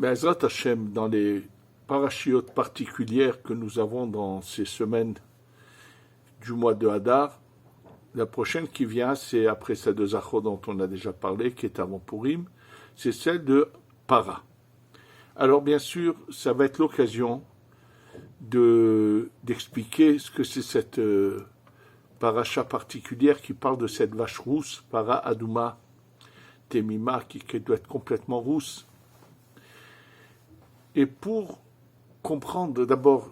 Be'ezrat Hashem, dans les parachiotes particulières que nous avons dans ces semaines du mois de Hadar, la prochaine qui vient, c'est après celle de Zachor dont on a déjà parlé, qui est avant Purim, c'est celle de Para. Alors bien sûr, ça va être l'occasion d'expliquer ce que c'est cette paracha particulière qui parle de cette vache rousse, Para Aduma Temima, qui doit être complètement rousse. Et pour comprendre d'abord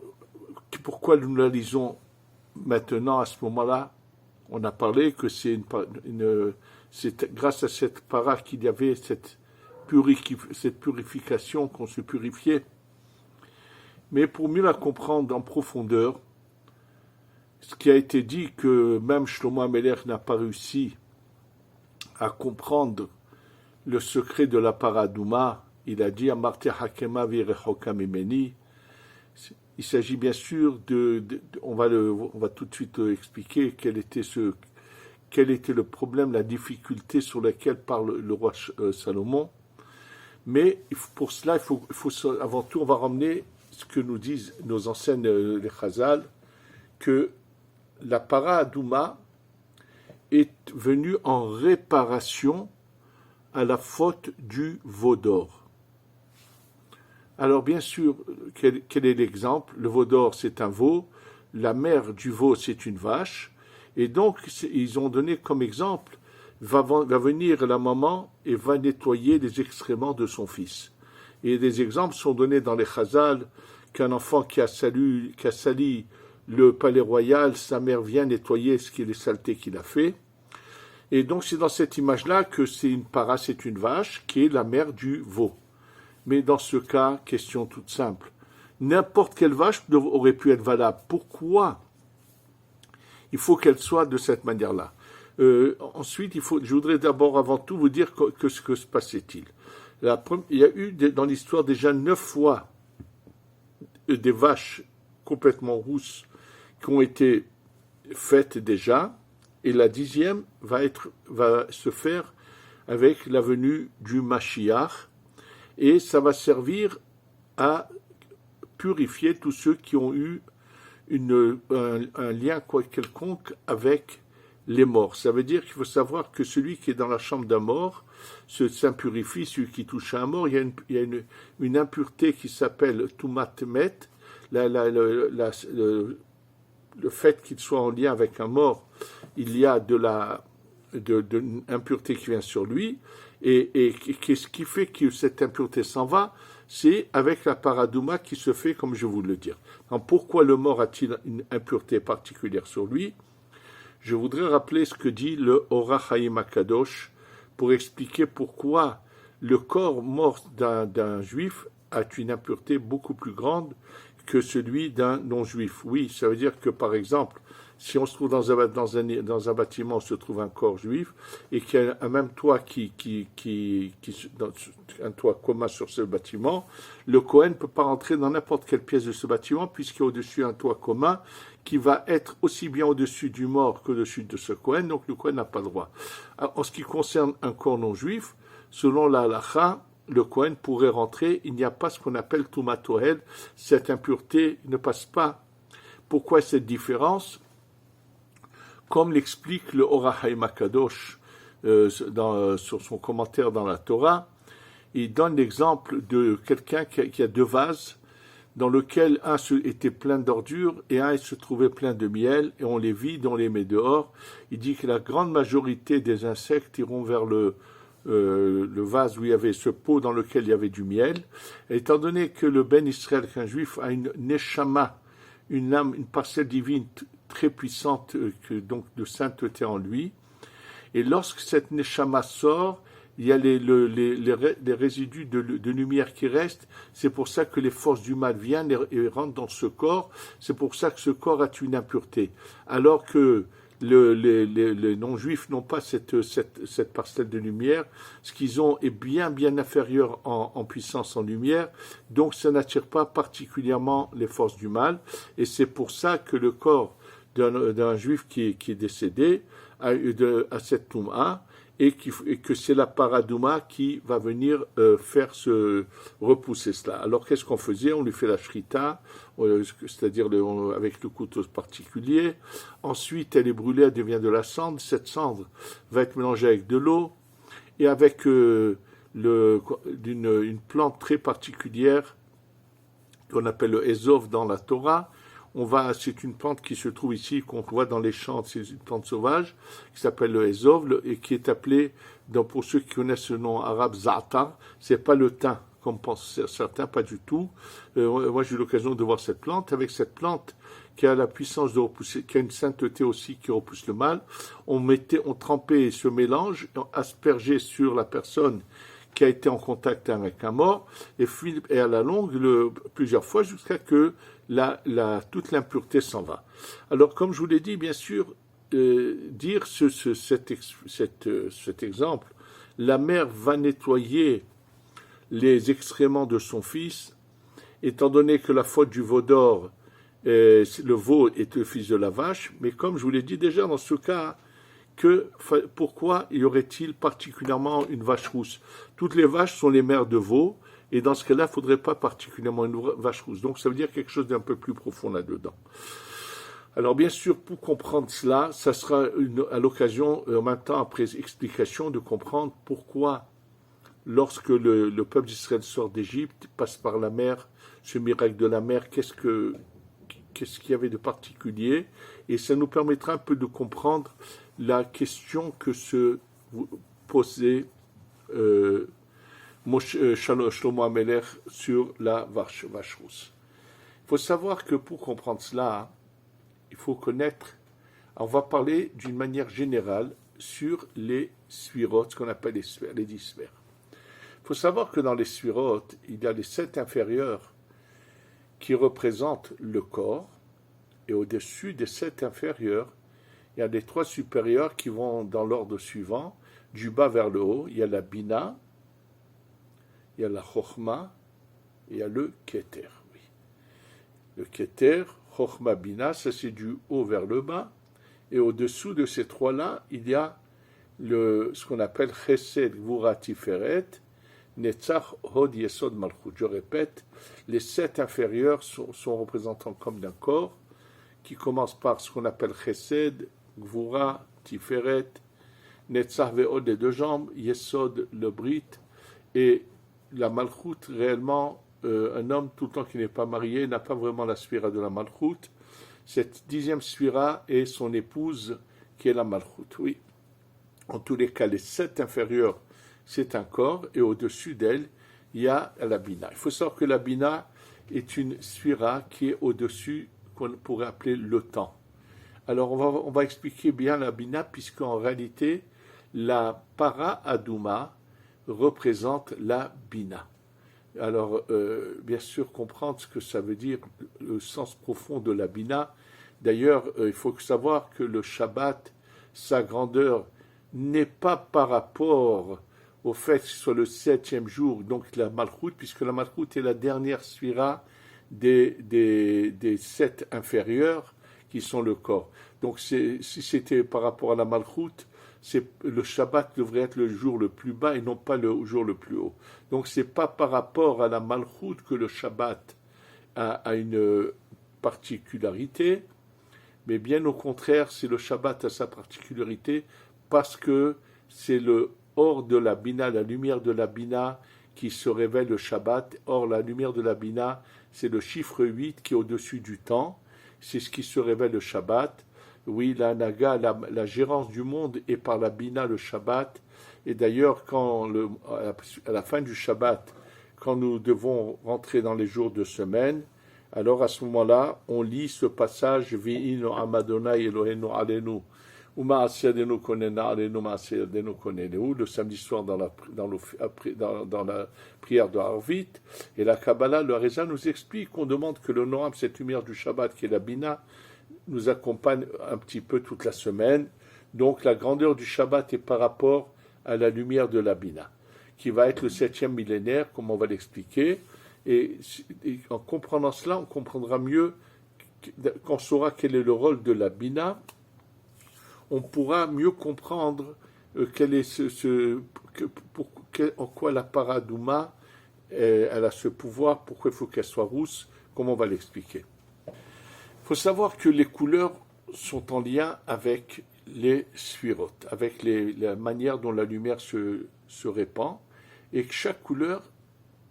pourquoi nous la lisons maintenant à ce moment-là, on a parlé que c'est grâce à cette para qu'il y avait cette purification, qu'on se purifiait. Mais pour mieux la comprendre en profondeur, ce qui a été dit que même Shlomo HaMelech n'a pas réussi à comprendre le secret de la paradouma, il a dit Amarti Hakema Virechoka Mimeni. Il s'agit bien sûr on va tout de suite expliquer quel était le problème, la difficulté sur laquelle parle le roi Salomon. Mais pour cela, il faut avant tout, on va ramener ce que nous disent nos anciennes les Chazal, que la para Adouma est venue en réparation à la faute du veau d'or. Alors bien sûr, quel est l'exemple? Le veau d'or, c'est un veau, la mère du veau, c'est une vache, et donc ils ont donné comme exemple, va venir la maman et va nettoyer les excréments de son fils. Et des exemples sont donnés dans les Chazal, qu'un enfant qui a sali le palais royal, sa mère vient nettoyer ce qui est les saletés qu'il a fait. Et donc c'est dans cette image-là que c'est une vache qui est la mère du veau. Mais dans ce cas, question toute simple, n'importe quelle vache aurait pu être valable. Pourquoi il faut qu'elle soit de cette manière-là? Ensuite, je voudrais d'abord, avant tout, vous dire que ce que se passait-il. Il y a eu dans l'histoire déjà 9 fois des vaches complètement rousses qui ont été faites déjà, et la 10e va se faire avec la venue du Mashiach, et ça va servir à purifier tous ceux qui ont eu un lien quelconque avec les morts. Ça veut dire qu'il faut savoir que celui qui est dans la chambre d'un mort s'impurifie, celui qui touche à un mort. Il y a une impureté qui s'appelle Tumat Met, le fait qu'il soit en lien avec un mort, il y a de l'impureté qui vient sur lui, et qu'est-ce qui fait que cette impureté s'en va? C'est avec la paradouma qui se fait, comme je vous le dis. Donc, pourquoi le mort a-t-il une impureté particulière sur lui? Je voudrais rappeler ce que dit le Orach Chaim HaKadosh pour expliquer pourquoi le corps mort d'un juif a une impureté beaucoup plus grande que celui d'un non-juif. Oui, ça veut dire que, par exemple, si on se trouve dans un bâtiment où se trouve un corps juif et qu'il y a un même toit un toit commun sur ce bâtiment, le Kohen ne peut pas rentrer dans n'importe quelle pièce de ce bâtiment puisqu'il y a au-dessus un toit commun qui va être aussi bien au-dessus du mort qu'au-dessus de ce Kohen, donc le Kohen n'a pas le droit. En ce qui concerne un corps non-juif, selon la halacha, le Kohen pourrait rentrer, il n'y a pas ce qu'on appelle Tumat Ohel, cette impureté ne passe pas. Pourquoi cette différence? Comme l'explique le Orach Chaim HaKadosh sur son commentaire dans la Torah, il donne l'exemple de quelqu'un qui a 2 vases, dans lequel un était plein d'ordures et un se trouvait plein de miel, et on les vide, on les met dehors. Il dit que la grande majorité des insectes iront vers le vase où il y avait ce pot dans lequel il y avait du miel. Et étant donné que le Ben Israël, qu'un juif, a une neshama, une âme, une parcelle divine très puissante, donc de sainteté en lui, et lorsque cette neshama sort, il y a les résidus de lumière qui restent. C'est pour ça que les forces du mal viennent et rentrent dans ce corps. C'est pour ça que ce corps a une impureté. Alors que les non-juifs n'ont pas cette parcelle de lumière. Ce qu'ils ont est bien inférieur en puissance en lumière. Donc ça n'attire pas particulièrement les forces du mal. Et c'est pour ça que le corps d'un juif qui est décédé a cette touma. et que c'est la paradouma qui va venir faire repousser cela. Alors qu'est-ce qu'on faisait? On lui fait la shrita, c'est-à-dire avec le couteau particulier. Ensuite, elle est brûlée, elle devient de la cendre. Cette cendre va être mélangée avec de l'eau et avec une plante très particulière qu'on appelle le ezov dans la Torah. C'est une plante qui se trouve ici, qu'on voit dans les champs, c'est une plante sauvage, qui s'appelle le ezov, et qui est appelée, pour ceux qui connaissent le nom arabe, za'atar. C'est pas le thym, comme pensent certains, pas du tout. Moi, j'ai eu l'occasion de voir cette plante. Avec cette plante, qui a la puissance de repousser, qui a une sainteté aussi, qui repousse le mal, on trempait ce mélange, aspergeait sur la personne qui a été en contact avec un mort, et à la longue, plusieurs fois, jusqu'à que toute l'impureté s'en va. Alors, comme je vous l'ai dit, bien sûr, dire cet exemple, la mère va nettoyer les excréments de son fils, étant donné que la faute du veau d'or, le veau est le fils de la vache, mais comme je vous l'ai dit déjà, dans ce cas, pourquoi y aurait-il particulièrement une vache rousse? Toutes les vaches sont les mères de veaux, et dans ce cas-là, il ne faudrait pas particulièrement une vache rousse. Donc ça veut dire quelque chose d'un peu plus profond là-dedans. Alors bien sûr, pour comprendre cela, ça sera à l'occasion, en même temps après explication, de comprendre pourquoi, lorsque le peuple d'Israël sort d'Égypte, passe par la mer, ce miracle de la mer, qu'est-ce qu'il y avait de particulier? Et ça nous permettra un peu de comprendre la question que se posait Shlomo HaMelech sur la vache rousse. Il faut savoir que pour comprendre cela, il faut connaître, on va parler d'une manière générale sur les sphirot, ce qu'on appelle les sphères, les 10 sphères. Il faut savoir que dans les sphirot, il y a les 7 inférieurs qui représentent le corps, et au-dessus des 7 inférieurs, il y a les 3 supérieurs qui vont dans l'ordre suivant, du bas vers le haut. Il y a la Bina, il y a la Chochma, et il y a le Keter. Oui. Le Keter, Chochma, Bina, ça c'est du haut vers le bas. Et au-dessous de ces 3-là, il y a ce qu'on appelle Chesed, Gvura, Tiferet, Netzach, Hod, Yesod, Malchut. Je répète, les 7 inférieurs sont représentants comme d'un corps, qui commence par ce qu'on appelle Chesed, Gvura, Tiferet, Netzach ve'od les 2 jambes, Yesod le Brit, et la Malchut, réellement, un homme tout le temps qui n'est pas marié n'a pas vraiment la sphira de la Malchut. Cette 10e sphira est son épouse qui est la Malchut. Oui. En tous les cas, les 7 inférieurs, c'est un corps, et au-dessus d'elle, il y a la Bina. Il faut savoir que la Bina est une sphira qui est au-dessus, qu'on pourrait appeler le temps. Alors, on va expliquer bien la Bina, puisqu'en réalité, la para Adouma représente la Bina. Alors, bien sûr, comprendre ce que ça veut dire, le sens profond de la Bina. D'ailleurs, il faut savoir que le Shabbat, sa grandeur, n'est pas par rapport au fait que ce soit le 7e jour, donc la Malchut, puisque la Malchut est la dernière sphira des 7 inférieurs, qui sont le corps. Donc si c'était par rapport à la Malchut, le Shabbat devrait être le jour le plus bas et non pas le jour le plus haut. Donc c'est pas par rapport à la Malchut que le Shabbat a une particularité, mais bien au contraire, c'est le Shabbat a sa particularité parce que c'est le hors de la Bina, la lumière de la Bina qui se révèle le Shabbat. Or, la lumière de la Bina, c'est le chiffre 8 qui est au-dessus du temps. C'est ce qui se révèle le Shabbat. Oui, la Naga, la gérance du monde est par la Bina, le Shabbat. Et d'ailleurs, à la fin du Shabbat, quand nous devons rentrer dans les jours de semaine, alors à ce moment-là, on lit ce passage Vi'inu Amadonai Elohenu Alenu Uma Asiadenu Konena Alenu Ma Asiadenu Konenu, le samedi soir dans la prière de Harvit. Et la Kabbalah, le Harizal nous explique qu'on demande que le Noam, cette lumière du Shabbat qui est la Bina, nous accompagne un petit peu toute la semaine. Donc la grandeur du Shabbat est par rapport à la lumière de la Bina, qui va être le 7e millénaire, comme on va l'expliquer. Et en comprenant cela, on comprendra mieux, quand on saura quel est le rôle de la Bina, on pourra mieux comprendre en quoi la paradouma, elle a ce pouvoir, pourquoi il faut qu'elle soit rousse, comment on va l'expliquer. Il faut savoir que les couleurs sont en lien avec les sphirotes, avec la manière dont la lumière se répand, et que chaque couleur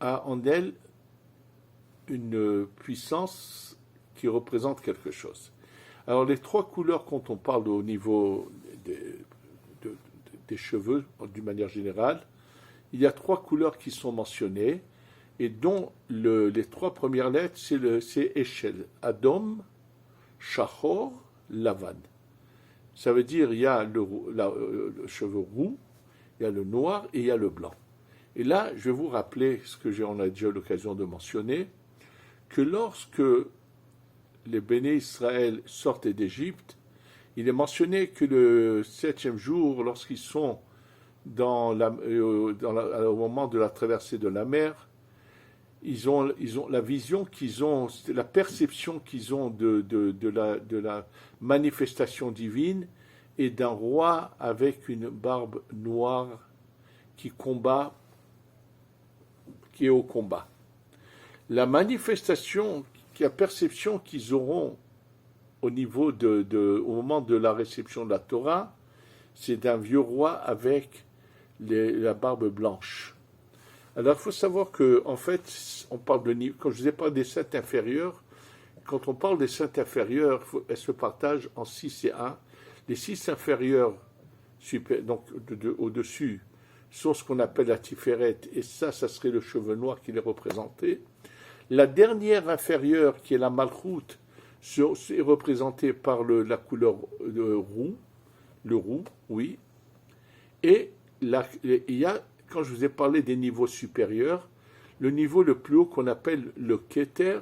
a en elle une puissance qui représente quelque chose. Alors les trois couleurs, quand on parle au niveau des cheveux, d'une manière générale, il y a trois couleurs qui sont mentionnées, et dont les trois premières lettres, c'est Eshel, Adom, Shachor, Lavan. Ça veut dire il y a le cheveu roux, il y a le noir et il y a le blanc. Et là, je vais vous rappeler ce que on a déjà eu l'occasion de mentionner, que lorsque les béné Israël sortent d'Égypte, il est mentionné que le 7e jour, lorsqu'ils sont au moment de la traversée de la mer, ils ont la vision qu'ils ont, la perception qu'ils ont de la manifestation divine et d'un roi avec une barbe noire qui est au combat. La manifestation, la perception qu'ils auront au moment de la réception de la Torah, c'est d'un vieux roi avec la barbe blanche. Alors, il faut savoir que, en fait, on parle quand je vous ai parlé des sept inférieurs, quand on parle des sept inférieurs, elles se partagent en 6 et 1. Les 6 inférieurs, donc au-dessus, sont ce qu'on appelle la Tiferet, et ça serait le cheveu noir qui les représentait. La dernière inférieure, qui est la Malchut, est représentée par la couleur roux, le roux, oui. Et il y a, quand je vous ai parlé des niveaux supérieurs, le niveau le plus haut qu'on appelle le Keter,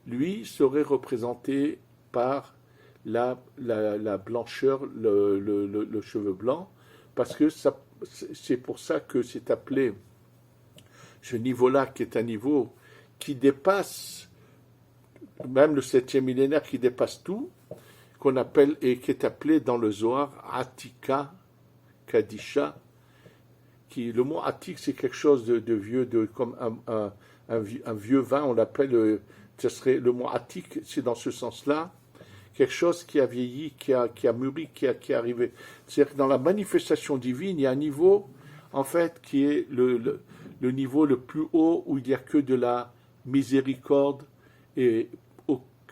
lui, serait représenté par la blancheur, le cheveu blanc, parce que c'est pour ça que c'est appelé ce niveau-là, qui est un niveau qui dépasse, même le 7e millénaire, qui dépasse tout, qu'on appelle, et qui est appelé dans le Zohar, Atika, Kadisha, le mot Atik, c'est quelque chose de vieux, comme un vieux vin, on l'appelle, ce serait le mot Atik, c'est dans ce sens-là, quelque chose qui a vieilli, qui a mûri, qui est arrivé. C'est-à-dire que dans la manifestation divine, il y a un niveau, en fait, qui est le niveau le plus haut, où il n'y a que de la miséricorde, et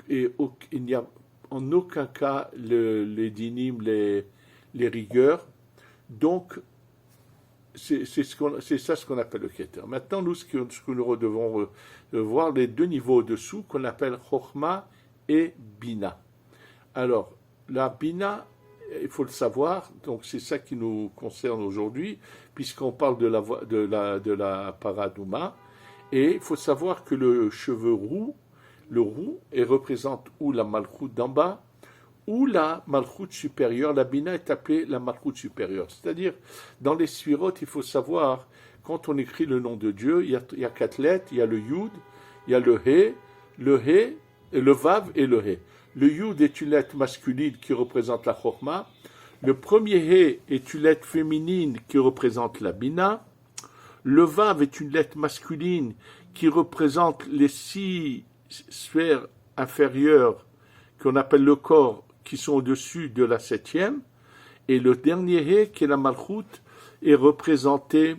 il n'y a en aucun cas les dynimes, les rigueurs. Donc, c'est ça ce qu'on appelle le Keter. Maintenant, nous, ce que nous devons voir, les deux niveaux au-dessous, qu'on appelle Chokhma et Bina. Alors, la Bina, il faut le savoir, donc c'est ça qui nous concerne aujourd'hui, puisqu'on parle de la paradouma, et il faut savoir que le cheveu roux, représente ou la Malchut d'en bas, ou la Malchut supérieure. La Bina est appelée la Malchut supérieure. C'est-à-dire, dans les sphirotes, il faut savoir, quand on écrit le nom de Dieu, il y a 4 lettres, il y a le Yud, il y a le He, le Vav et le He. Le Yud est une lettre masculine qui représente la Chokhma. Le premier He est une lettre féminine qui représente la Bina. Le Vav est une lettre masculine qui représente les 6 sphères inférieures qu'on appelle le corps, qui sont au-dessus de la 7e. Et le dernier He, qui est la Malchut, est représenté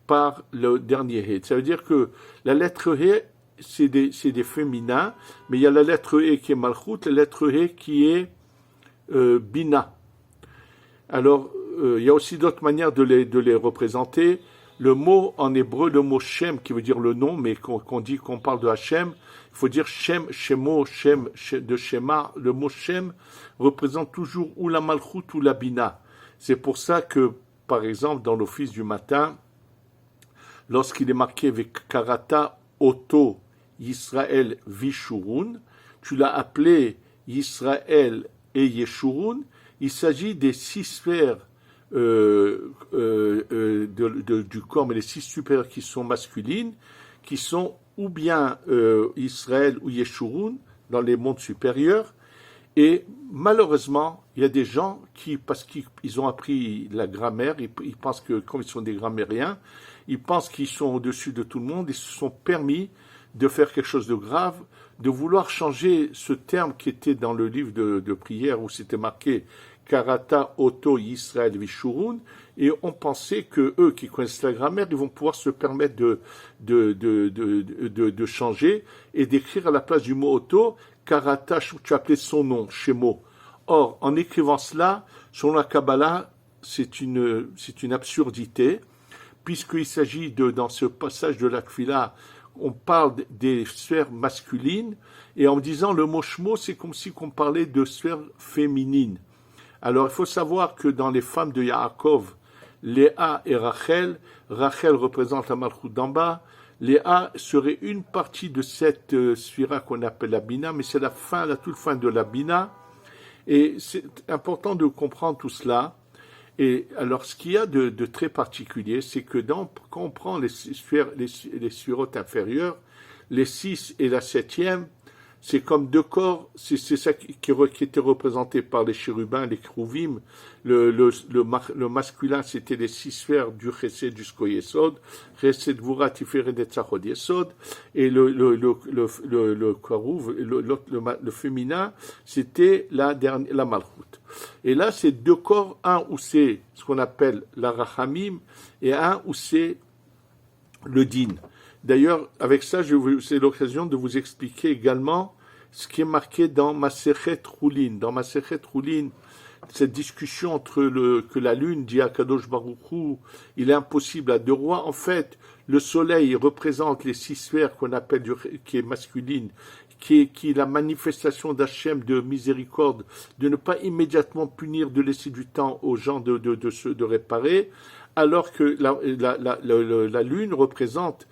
par le dernier He. Ça veut dire que la lettre He, c'est des féminins, mais il y a la lettre E qui est Malchut, la lettre E qui est Bina. Alors, il y a aussi d'autres manières de les représenter. Le mot en hébreu, le mot Shem, qui veut dire le nom, mais qu'on dit qu'on parle de Hachem, il faut dire Shem, Shemo, Shem, de Shema. Le mot Shem représente toujours ou la Malchut ou la Bina. C'est pour ça que, par exemple, dans l'office du matin, lorsqu'il est marqué avec Karata Oto Yisraël Vishurun, tu l'as appelé Yisraël et Yeshurun, il s'agit des 6 sphères du corps, mais les 6 supérieurs qui sont masculines, qui sont ou bien Israël ou Yeshurun dans les mondes supérieurs, Et malheureusement, il y a des gens qui, parce qu'ils ont appris la grammaire, ils pensent que, comme ils sont des grammairiens, ils pensent qu'ils sont au-dessus de tout le monde et se sont permis de faire quelque chose de grave, de vouloir changer ce terme qui était dans le livre de prière où c'était marqué Karata Oto Yisrael Vishurun, et on pensait que eux qui connaissent la grammaire, ils vont pouvoir se permettre de changer et d'écrire à la place du mot Oto, Karata, tu appelais son nom, Shemo. Or, en écrivant cela, selon la Kabbalah, c'est une absurdité, puisqu'il s'agit dans ce passage de la Tfila, on parle des sphères masculines, et en disant le mot Shmo, c'est comme si on parlait de sphères féminines. Alors, il faut savoir que dans les femmes de Yaakov, Léa et Rachel représente la Malchut d'en bas, Léa serait une partie de cette sphira qu'on appelle la Bina, mais c'est la toute fin de la Bina, et c'est important de comprendre tout cela. Et alors, ce qu'il y a de très particulier, c'est que quand on prend les sphirotes inférieures, les 6 et la 7e, c'est comme deux corps, c'est ça qui était représenté par les chérubins, les krouvim. Le masculin, c'était les 6 sphères du Chesed jusqu'au Yesod, Chesed, Gvura, Tiferet et Tzachod, Yesod, et le féminin, c'était la Malchut. Et là, c'est deux corps, un où c'est ce qu'on appelle la Rachamim, et un où c'est le Din. D'ailleurs, avec ça, c'est l'occasion de vous expliquer également ce qui est marqué dans Masechet Choulin. Dans Masechet Choulin, cette discussion que la lune dit à Kadosh Baruch Hu, il est impossible à deux rois. En fait, le soleil représente les 6 sphères qu'on appelle, qui est masculine, qui est la manifestation d'Hachem de miséricorde, de ne pas immédiatement punir, de laisser du temps aux gens de réparer, alors que la lune représente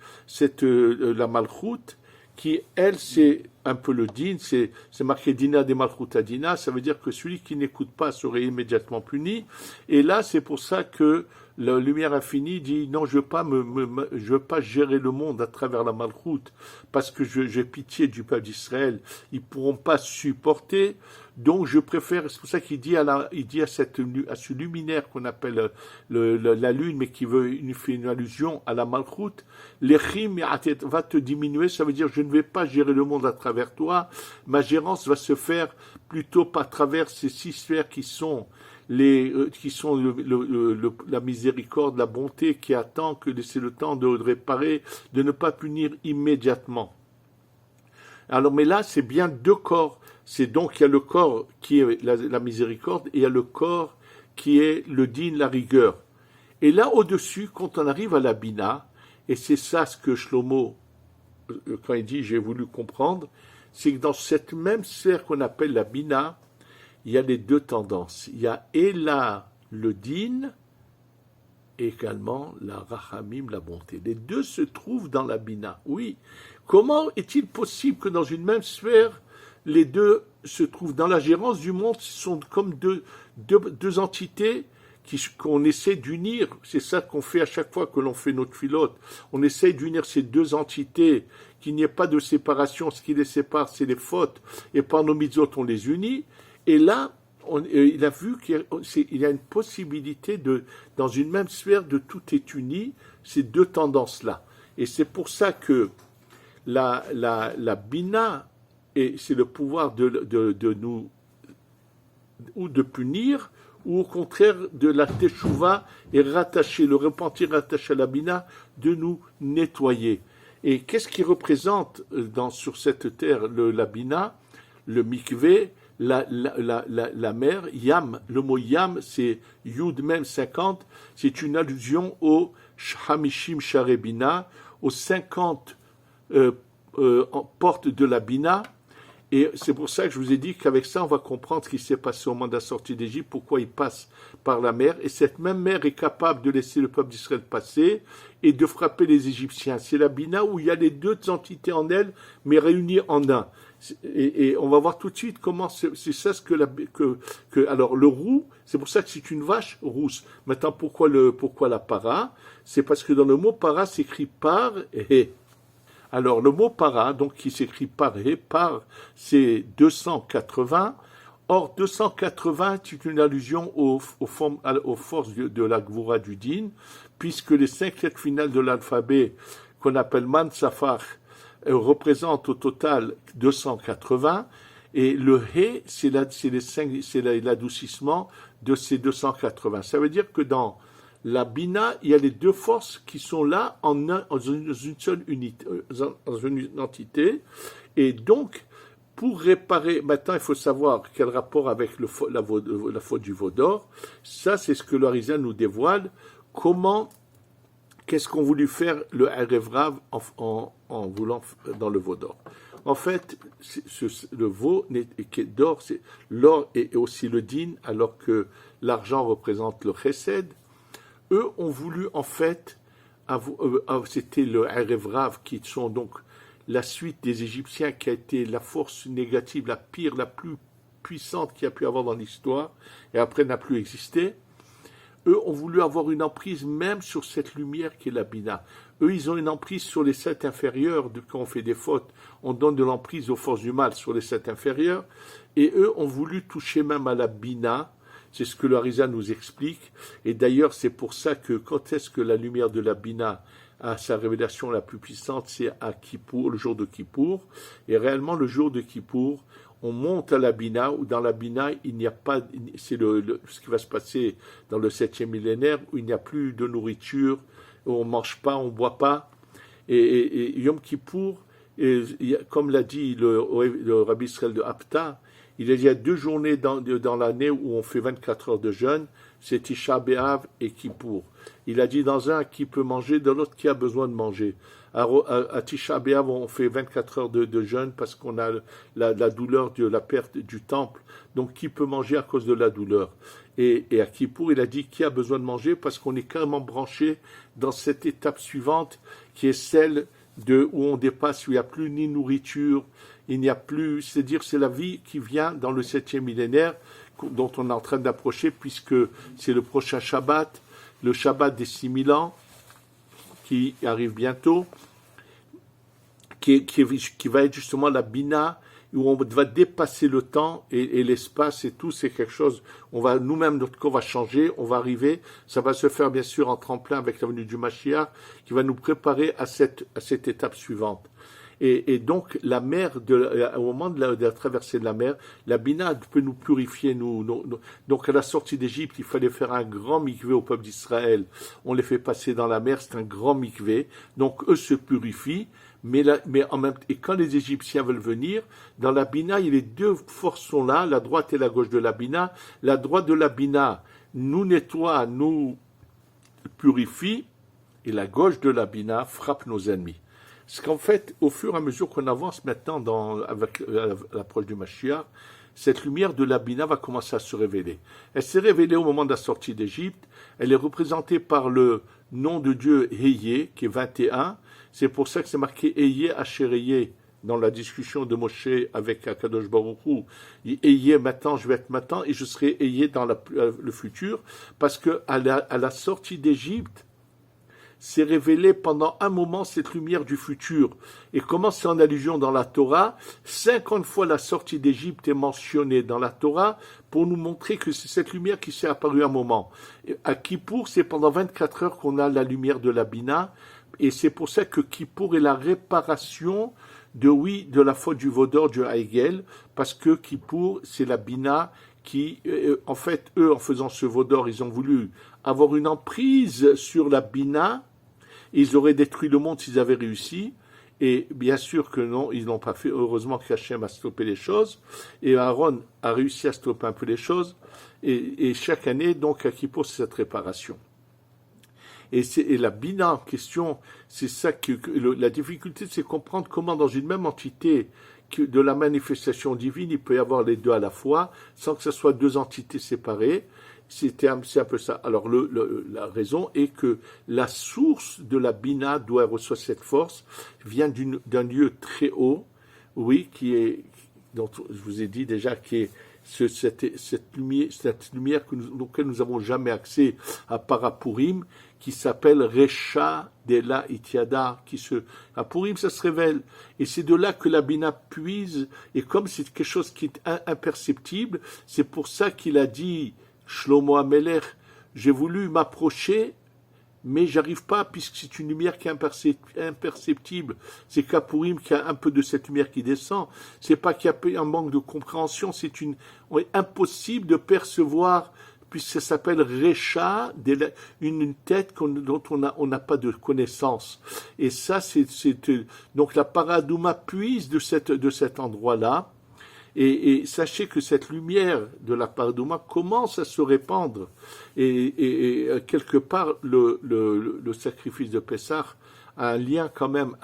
la Malchut, qui, elle, c'est un peu le din, c'est marqué Dina de Malchut Adina, ça veut dire que celui qui n'écoute pas serait immédiatement puni, et là, c'est pour ça que la lumière infinie dit non, je veux pas gérer le monde à travers la Malchut, parce que j'ai pitié du peuple d'Israël, ils pourront pas supporter, donc je préfère, c'est pour ça qu'il dit à ce luminaire qu'on appelle la lune, mais qui fait une allusion à la Malchut, l'Echim va te diminuer, ça veut dire je ne vais pas gérer le monde à travers toi, ma gérance va se faire plutôt par travers ces 6 sphères qui sont la miséricorde, la bonté qui attend que laisser le temps de réparer, de ne pas punir immédiatement. Alors, mais là, c'est bien deux corps. C'est donc, il y a le corps qui est la miséricorde et il y a le corps qui est le din, la rigueur. Et là, au-dessus, quand on arrive à la Bina, et c'est ça ce que Shlomo, quand il dit « j'ai voulu comprendre », c'est que dans cette même sphère qu'on appelle la Bina, il y a les deux tendances. Il y a le din, et également la rachamim, la bonté. Les deux se trouvent dans la Bina. Oui. Comment est-il possible que dans une même sphère, les deux se trouvent dans la gérance du monde, ce sont comme deux entités qu'on essaie d'unir. C'est ça qu'on fait à chaque fois que l'on fait notre filote. On essaie d'unir ces deux entités, qu'il n'y ait pas de séparation. Ce qui les sépare, c'est les fautes. Et par nos mitzvot, on les unit. Et là, il a vu qu'il y a une possibilité dans une même sphère de tout est uni, ces deux tendances-là. Et c'est pour ça que la Bina, c'est le pouvoir de nous, ou de punir, ou au contraire de la Teshuvah et rattacher, le repentir rattaché à la Bina, de nous nettoyer. Et qu'est-ce qui représente sur cette terre la Bina, le mikvé, la mer, Yam, le mot Yam, c'est Yud Mem 50, c'est une allusion au Hamishim Share Bina, aux 50 portes de la Bina, et c'est pour ça que je vous ai dit qu'avec ça, on va comprendre ce qui s'est passé au moment de la sortie d'Égypte, pourquoi il passe par la mer, et cette même mer est capable de laisser le peuple d'Israël passer et de frapper les Égyptiens. C'est la Bina où il y a les deux entités en elle, mais réunies en un. Et on va voir tout de suite comment c'est ça ce alors le roux, c'est pour ça que c'est une vache rousse. Maintenant pourquoi la para? C'est parce que dans le mot para s'écrit par et. Alors le mot para, donc qui s'écrit par et, par c'est 280. Or, 280 c'est une allusion aux forces de la Gvura du Din, puisque les 5 lettres finales de l'alphabet, qu'on appelle Man Safar, représentent au total 280, et le He, c'est l'adoucissement de ces 280. Ça veut dire que dans la Bina, il y a les deux forces qui sont là dans une seule unité, dans une entité, et donc, pour réparer, maintenant il faut savoir quel rapport avec la faute du veau d'or. Ça, c'est ce que l'Arizal nous dévoile. Qu'est-ce qu'ont voulu faire le Erev Rav en voulant dans le veau d'or. En fait, le veau d'or, c'est l'or et aussi le din, alors que l'argent représente le chesed. Eux ont voulu en fait, c'était le Erev Rav qui sont donc la suite des Égyptiens qui a été la force négative, la pire, la plus puissante qu'il y a pu avoir dans l'histoire, et après n'a plus existé. Eux ont voulu avoir une emprise même sur cette lumière qui est la Bina. Eux, ils ont une emprise sur les 7 inférieurs, quand on fait des fautes, on donne de l'emprise aux forces du mal sur les 7 inférieurs, et eux ont voulu toucher même à la Bina. C'est ce que l'Arizal nous explique, et d'ailleurs c'est pour ça que quand est-ce que la lumière de la Bina a sa révélation la plus puissante, c'est à Kippour, le jour de Kippour, et réellement le jour de Kippour, on monte à la Bina, où dans la Bina, il n'y a pas, c'est ce qui va se passer dans le 7e millénaire, où il n'y a plus de nourriture, où on ne mange pas, on ne boit pas, et Yom Kippour, comme l'a dit le Rabbi Israël de Hapta, il y a 2 journées dans l'année où on fait 24 heures de jeûne, c'est Tisha B'Av et Kippour. Il a dit dans un qui peut manger, dans l'autre qui a besoin de manger. À Tisha B'Av, on fait 24 heures de jeûne parce qu'on a la douleur de la perte du temple. Donc qui peut manger à cause de la douleur. Et à Kippour, il a dit qui a besoin de manger parce qu'on est carrément branché dans cette étape suivante qui est celle où on dépasse, où il n'y a plus ni nourriture, il n'y a plus, c'est-à-dire c'est la vie qui vient dans le 7e millénaire dont on est en train d'approcher puisque c'est le prochain Shabbat, le Shabbat des 6000 ans qui arrive bientôt, qui va être justement la Bina, où on va dépasser le temps et l'espace et tout, c'est quelque chose, on va nous-mêmes, notre corps va changer, on va arriver, ça va se faire bien sûr en tremplin avec la venue du Mashiach, qui va nous préparer à cette étape suivante. Et donc, la mer, au moment de la traversée de la mer, la Bina peut nous purifier. Donc, à la sortie d'Égypte, il fallait faire un grand mikvé au peuple d'Israël. On les fait passer dans la mer, c'est un grand mikvé. Donc, eux se purifient. Mais en même temps, et quand les Égyptiens veulent venir, dans la Bina, les 2 forces sont là, la droite et la gauche de la Bina. La droite de la Bina nous nettoie, nous purifie, et la gauche de la Bina frappe nos ennemis. Parce qu'en fait, au fur et à mesure qu'on avance maintenant avec l'approche du Mashiach, cette lumière de la Bina va commencer à se révéler. Elle s'est révélée au moment de la sortie d'Égypte. Elle est représentée par le nom de Dieu Eye, qui est 21. C'est pour ça que c'est marqué Eye Asher dans la discussion de Moshe avec Akadosh Baruch Hu. Eye maintenant, je vais être maintenant, et je serai Eye dans le futur, parce que à la sortie d'Égypte, s'est révélé pendant un moment cette lumière du futur. Et comment c'est en allusion dans la Torah, 50 fois la sortie d'Égypte est mentionnée dans la Torah pour nous montrer que c'est cette lumière qui s'est apparue un moment. Et à Kippour, c'est pendant 24 heures qu'on a la lumière de la Bina, et c'est pour ça que Kippour est la réparation de la faute du veau d'or, du Haïgel, parce que Kippour, c'est la Bina qui, en fait, eux, en faisant ce veau d'or, ils ont voulu avoir une emprise sur la Bina. Ils auraient détruit le monde s'ils avaient réussi, et bien sûr que non, ils n'ont pas fait. Heureusement qu'Hachem a stoppé les choses, et Aaron a réussi à stopper un peu les choses, et chaque année, donc, à Kippour, c'est cette réparation. Et la Bina en question, c'est ça la difficulté, c'est comprendre comment dans une même entité de la manifestation divine, il peut y avoir les 2 à la fois, sans que ce soit 2 entités séparées. C'est un peu ça. Alors, la raison est que la source de la Bina, d'où elle reçoit cette force, vient d'un lieu très haut, oui, qui est dont je vous ai dit déjà, qui est cette lumière auquel nous n'avons jamais accès à Parapurim, qui s'appelle Recha de la Itiada, à Purim, ça se révèle. Et c'est de là que la Bina puise, et comme c'est quelque chose qui est imperceptible, c'est pour ça qu'il a dit, Shlomo Amelech, j'ai voulu m'approcher, mais j'arrive pas, puisque c'est une lumière qui est imperceptible. C'est qu'à Purim qu'il y a un peu de cette lumière qui descend. C'est pas qu'il y a un manque de compréhension, c'est impossible de percevoir, puisque ça s'appelle Recha, une tête dont on n'a pas de connaissance. Et ça, donc la Paradouma puise de cet endroit-là. Et sachez que cette lumière de la Paradouma commence à se répandre. Et quelque part, le sacrifice de Pessah a un lien quand même,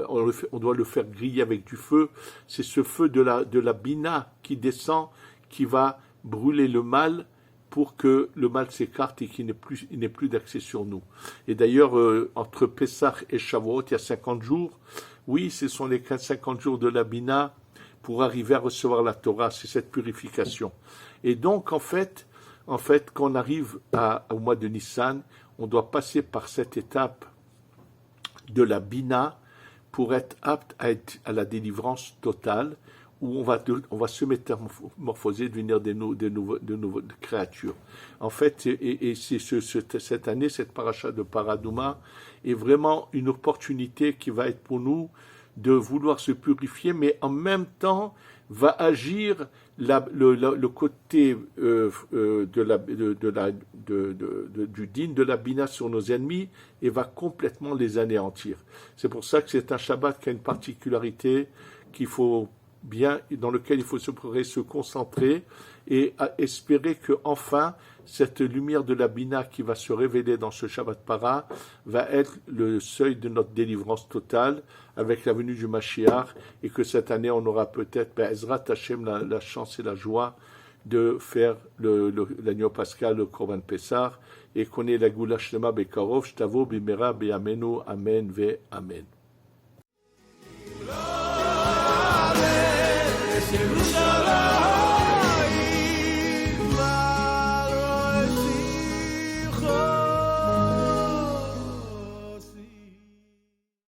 on doit le faire griller avec du feu. C'est ce feu de la Bina qui descend, qui va brûler le mal pour que le mal s'écarte et qu'il n'ait plus d'accès sur nous. Et d'ailleurs, entre Pessah et Shavuot, il y a 50 jours. Oui, ce sont les 50 jours de la Bina pour arriver à recevoir la Torah, c'est cette purification. Et donc, en fait, quand on arrive au mois de Nissan, on doit passer par cette étape de la Bina pour être apte à la délivrance totale, où on va se métamorphoser, devenir de nouvelles créatures. En fait, et c'est cette année, cette paracha de Paradouma est vraiment une opportunité qui va être pour nous de vouloir se purifier, mais en même temps va agir le côté du din de la Bina sur nos ennemis et va complètement les anéantir. C'est pour ça que c'est un Shabbat qui a une particularité dans lequel il faut se concentrer et espérer que enfin cette lumière de la Bina qui va se révéler dans ce Shabbat Para va être le seuil de notre délivrance totale avec la venue du Mashiach, et que cette année on aura peut-être, Ezrat Hashem, la chance et la joie de faire l'agneau pascal, le Korban Pessah, et qu'on ait la Goula Shlema Bekarov, Shtavo Bimera Be'amenu, Amen Ve Amen.